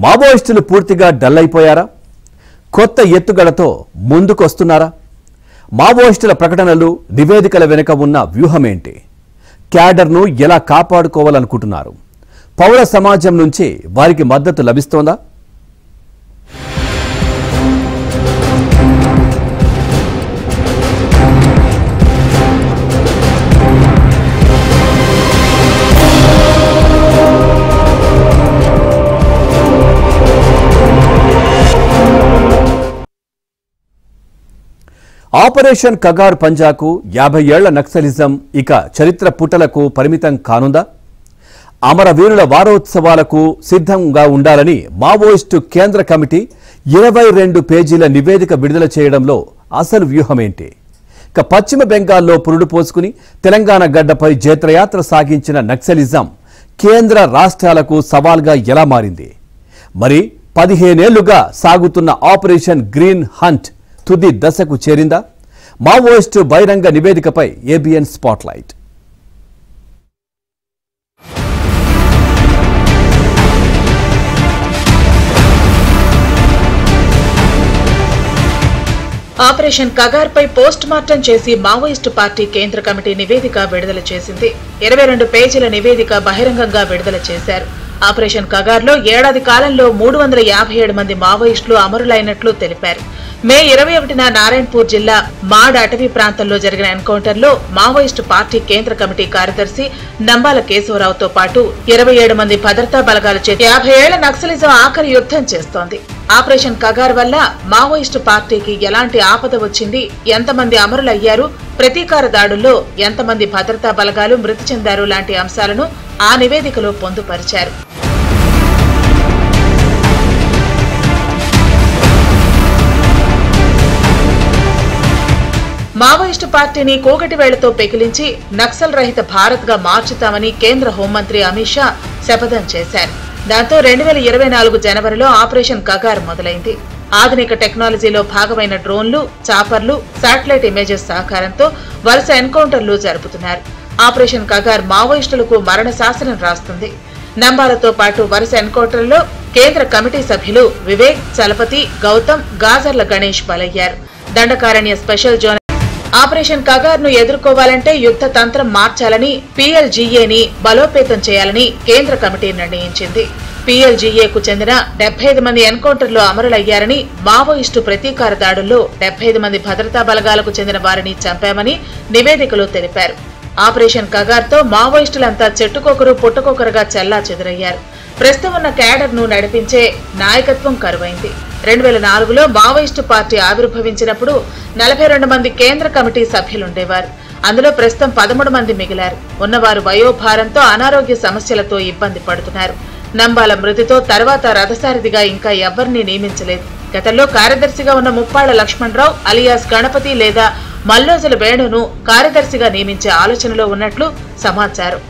మావోయిస్టులు పూర్తిగా డల్ అయిపోయారా? కొత్త ఎత్తుగడతో ముందుకొస్తున్నారా? మావోయిస్టుల ప్రకటనలు, నివేదికల వెనుక ఉన్న వ్యూహమేంటి? క్యాడర్ను ఎలా కాపాడుకోవాలనుకుంటున్నారు? పౌర సమాజం నుంచి వారికి మద్దతు లభిస్తోందా? ఆపరేషన్ కగార్ పంజాకు 50 ఏళ్ల నక్సలిజం ఇక చరిత్ర పుటలకు పరిమితం కానుందా? అమరవీరుల వారోత్సవాలకు సిద్ధంగా ఉండాలని మావోయిస్టు కేంద్ర కమిటీ 22 పేజీల నివేదిక విడుదల చేయడంలో అసలు వ్యూహమేంటి? ఇక పశ్చిమ బెంగాల్లో పురుడు పోసుకుని తెలంగాణ గడ్డపై జైత్రయాత్ర సాగించిన నక్సలిజం కేంద్ర రాష్ట్రాలకు సవాల్గా ఎలా మారింది? మరి 15 ఏళ్లుగా సాగుతున్న ఆపరేషన్ గ్రీన్ హంట్ తుది దశకు చేరిందా? మావోయిస్టు బహిరంగ నివేదికపై ఏబిఎన్ స్పాట్లైట్. ఆపరేషన్ కగార్ పై పోస్ట్ మార్టం చేసి మావోయిస్టు పార్టీ కేంద్ర కమిటీ నివేదిక విడుదల చేసింది. 22 పేజీల నివేదిక బహిరంగంగా విడుదల చేశారు. ఆపరేషన్ కగార్ లో ఏడాది కాలంలో 357 మంది మావోయిస్టులు అమరులైనట్లు తెలిపారు. మే 21న నారాయణపూర్ జిల్లా మాడ్ అటవీ ప్రాంతంలో జరిగిన ఎన్కౌంటర్ లో మావోయిస్టు పార్టీ కేంద్ర కమిటీ కార్యదర్శి నంబాల కేశవరావుతో పాటు 27 మంది భద్రతా బలగాల చేత 50 ఏళ్ల నక్సలిజం ఆఖరి యుద్ధం చేస్తోంది. ఆపరేషన్ కగార్ వల్ల మావోయిస్టు పార్టీకి ఎలాంటి ఆపద వచ్చింది, ఎంతమంది అమరులయ్యారు, ప్రతీకార దాడుల్లో ఎంతమంది భద్రతా బలగాలు మృతి చెందారు లాంటి అంశాలను ఆ నివేదికలో పొందుపరిచారు. మావోయిస్టు పార్టీని కూకటి వేళ్లతో పెకిలించి నక్సల్ రహిత భారత్ గా మార్చుతామని కేంద్ర హోంమంత్రి అమిత్ షా శపథం చేశారు. దాంతో 2024 జనవరిలో ఆపరేషన్ కగార్ మొదలైంది. ఆధునిక టెక్నాలజీలో భాగమైన డ్రోన్లు, చాపర్లు, శాటిలైట్ ఇమేజెస్ సహకారంతో వరుస ఎన్కౌంటర్లు జరుపుతున్నారు. ఆపరేషన్ కగార్ మావోయిస్టులకు మరణ శాసనం రాస్తుంది. నంబాలతో పాటు వరుస ఎన్కౌంటర్లో కేంద్ర కమిటీ సభ్యులు వివేక్, చలపతి, గౌతమ్, గాజర్ల గణేష్ బలయ్యారు. Dandakaranya special zone operation Kagar ను ఎదుర్కోవాలంటే యుద్ధ తంత్రం మార్చాలని, పీఎల్జీఏని బలోపేతం చేయాలని కేంద్ర కమిటీ నిర్ణయించింది. పీఎల్జీఏకు చెందిన 75 మంది ఎన్కౌంటర్లో అమరులయ్యారని, మావోయిస్టు ప్రతీకార దాడుల్లో 75 మంది భద్రతా బలగాలకు చెందిన వారిని చంపామని నివేదికలో తెలిపారు. ఆపరేషన్ కగార్ తో మావోయిస్టులంతా చెట్టుకొకరు పుట్టకొకరుగా చెల్లా చెదురయ్యారు. ప్రస్తుతం ఉన్న క్యాడర్ ను నడిపించే నాయకత్వం కరువైంది. 2004లో మావోయిస్టు పార్టీ ఆవిర్భవించినప్పుడు 42 మంది కేంద్ర కమిటీ సభ్యులుండేవారు. అందులో ప్రస్తుతం 13 మంది మిగిలారు. ఉన్నవారు వయోభారంతో, అనారోగ్య సమస్యలతో ఇబ్బంది పడుతున్నారు. నంబాల మృతితో తర్వాత రథసారథిగా ఇంకా ఎవరిని నియమించలేదు. గతంలో కార్యదర్శిగా ఉన్న ముప్పాళ్ల లక్ష్మణరావు అలియాస్ గణపతి లేదా మల్లోజుల వేణును కార్యదర్శిగా నియమించే ఆలోచనలో ఉన్నట్లు సమాచారం.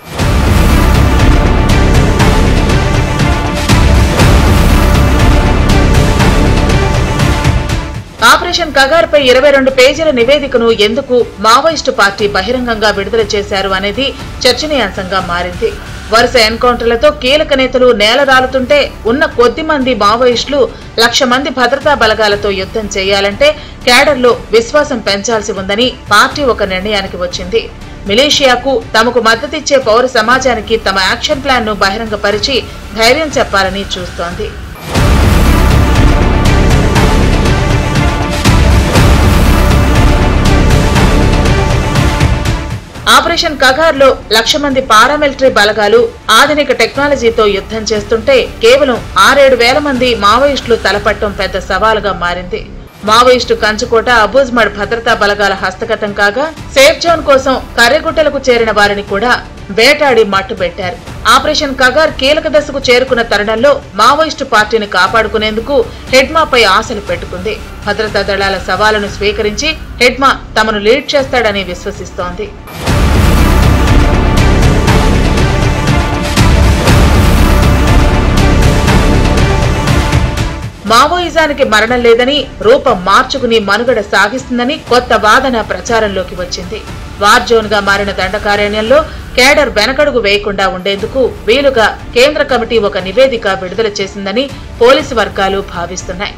ఆపరేషన్ కగార్ పై 22 పేజీల నివేదికను ఎందుకు మావోయిస్టు పార్టీ బహిరంగంగా విడుదల చేశారు అనేది చర్చనీయాంశంగా మారింది. వరుస ఎన్కౌంటర్లతో కీలక నేతలు నేలరాలుతుంటే ఉన్న కొద్ది మంది మావోయిస్టులు 1,00,000 మంది భద్రతా బలగాలతో యుద్ధం చేయాలంటే క్యాడర్లో విశ్వాసం పెంచాల్సి ఉందని పార్టీ ఒక నిర్ణయానికి వచ్చింది. మిలీషియాకు తమకు మద్దతిచ్చే పౌర సమాజానికి తమ యాక్షన్ ప్లాన్ ను బహిరంగపరిచి ధైర్యం చెప్పాలని చూస్తోంది. ఆపరేషన్ కగార్ లో 1,00,000 మంది పారామిలిటరీ బలగాలు ఆధునిక టెక్నాలజీతో యుద్ధం చేస్తుంటే కేవలం 6-7 వేల మంది మావోయిస్టులు తలపట్టడం పెద్ద సవాలుగా మారింది. మావోయిస్టు కంచుకోట అబూజ్మడ్ భద్రతా బలగాల హస్తగతం కాగా, సేఫ్ జోన్ కోసం కర్రెగుట్టలకు చేరిన వారిని కూడా వేటాడి మట్టుబెట్టారు. ఆపరేషన్ కగార్ కీలక దశకు చేరుకున్న తరుణంలో మావోయిస్టు పార్టీని కాపాడుకునేందుకు హెడ్మాపై ఆశలు పెట్టుకుంది. భద్రతా దళాల సవాలును స్వీకరించి హెడ్మా తమను లీడ్ చేస్తాడని విశ్వసిస్తోంది. మావోయిజానికి మరణం లేదని, రూపం మార్చుకుని మనుగడ సాగిస్తుందని కొత్త వాదన ప్రచారంలోకి వచ్చింది. వార్ జోన్ గా మారిన దండకారణ్యంలో కేడర్ వెనకడుగు వేయకుండా ఉండేందుకు వీలుగా కేంద్ర కమిటీ ఒక నివేదిక విడుదల చేసిందని పోలీసు వర్గాలు భావిస్తున్నాయి.